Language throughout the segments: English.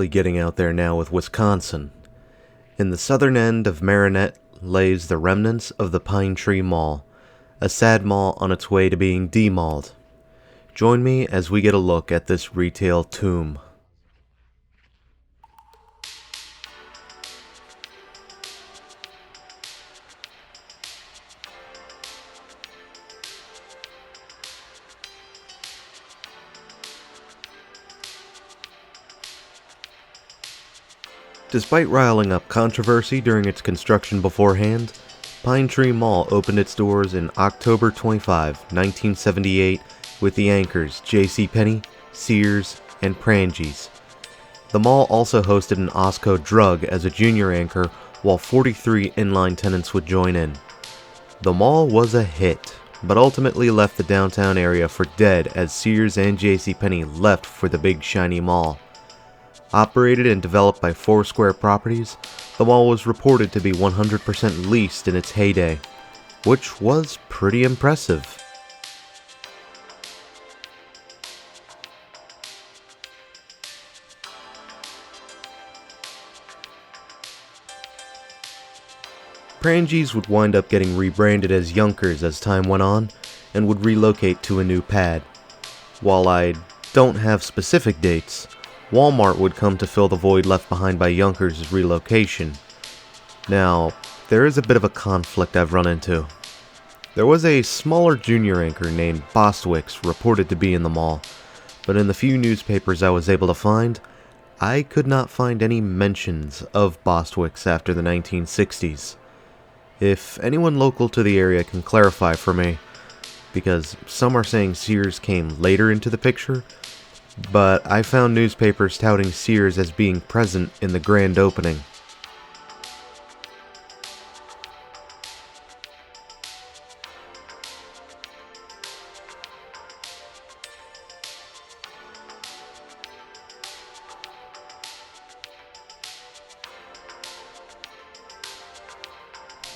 getting out there now with Wisconsin. In the southern end of Marinette lays the remnants of the Pine Tree Mall, a sad mall on its way to being demalled. Join me as we get a look at this retail tomb. Despite riling up controversy during its construction beforehand, Pine Tree Mall opened its doors in October 25, 1978 with the anchors JCPenney, Sears, and Prangies. The mall also hosted an Osco Drug as a junior anchor, while 43 inline tenants would join in. The mall was a hit, but ultimately left the downtown area for dead as Sears and JCPenney left for the big shiny mall. Operated and developed by Foursquare Properties, the mall was reported to be 100% leased in its heyday, which was pretty impressive. Prangies would wind up getting rebranded as Younkers as time went on, and would relocate to a new pad. While I don't have specific dates, Walmart would come to fill the void left behind by Younkers' relocation. Now, there is a bit of a conflict I've run into. There was a smaller junior anchor named Bostwick's reported to be in the mall, but in the few newspapers I was able to find, I could not find any mentions of Bostwick's after the 1960s. If anyone local to the area can clarify for me, because some are saying Sears came later into the picture, but I found newspapers touting Sears as being present in the grand opening.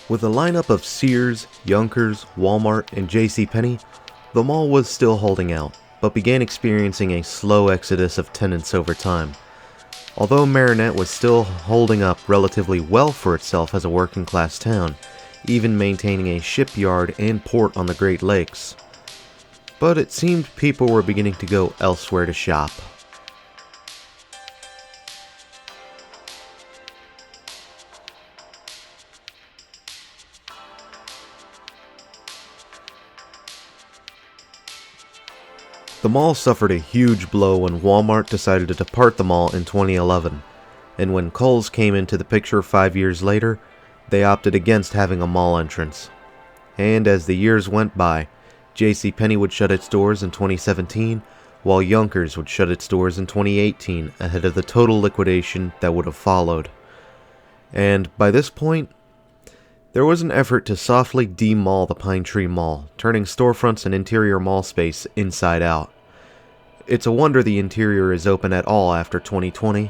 With a lineup of Sears, Younkers, Walmart, and JCPenney, the mall was still holding out, but began experiencing a slow exodus of tenants over time. Although Marinette was still holding up relatively well for itself as a working-class town, even maintaining a shipyard and port on the Great Lakes. But it seemed people were beginning to go elsewhere to shop. The mall suffered a huge blow when Walmart decided to depart the mall in 2011, and when Kohl's came into the picture 5 years later, they opted against having a mall entrance. And as the years went by, JCPenney would shut its doors in 2017, while Younkers would shut its doors in 2018 ahead of the total liquidation that would have followed. And by this point, there was an effort to softly demall the Pine Tree Mall, turning storefronts and interior mall space inside out. It's a wonder the interior is open at all after 2020,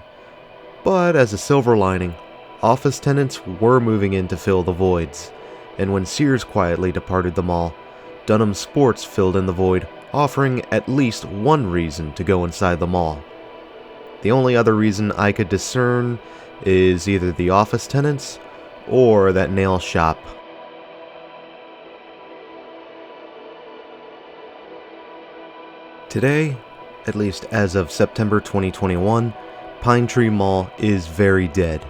but as a silver lining, office tenants were moving in to fill the voids, and when Sears quietly departed the mall, Dunham Sports filled in the void, offering at least one reason to go inside the mall. The only other reason I could discern is either the office tenants or that nail shop. Today, at least as of September 2021, Pine Tree Mall is very dead,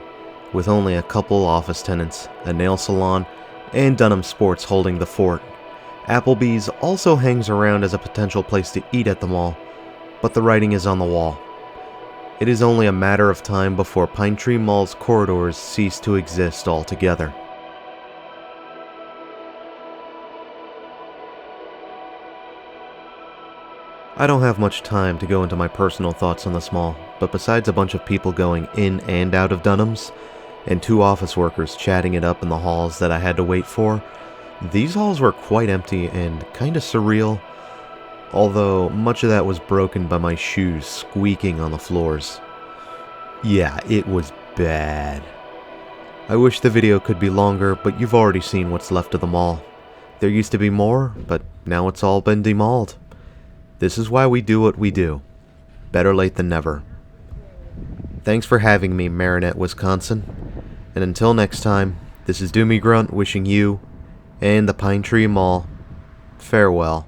with only a couple office tenants, a nail salon, and Dunham Sports holding the fort. Applebee's also hangs around as a potential place to eat at the mall, but the writing is on the wall. It is only a matter of time before Pine Tree Mall's corridors cease to exist altogether. I don't have much time to go into my personal thoughts on this mall, but besides a bunch of people going in and out of Dunham's, and 2 office workers chatting it up in the halls that I had to wait for, these halls were quite empty and kinda surreal, although much of that was broken by my shoes squeaking on the floors. Yeah, it was bad. I wish the video could be longer, but you've already seen what's left of the mall. There used to be more, but now it's all been demalled. This is why we do what we do. Better late than never. Thanks for having me, Marinette, Wisconsin. And until next time, this is Doomie Grunt wishing you and the Pine Tree Mall farewell.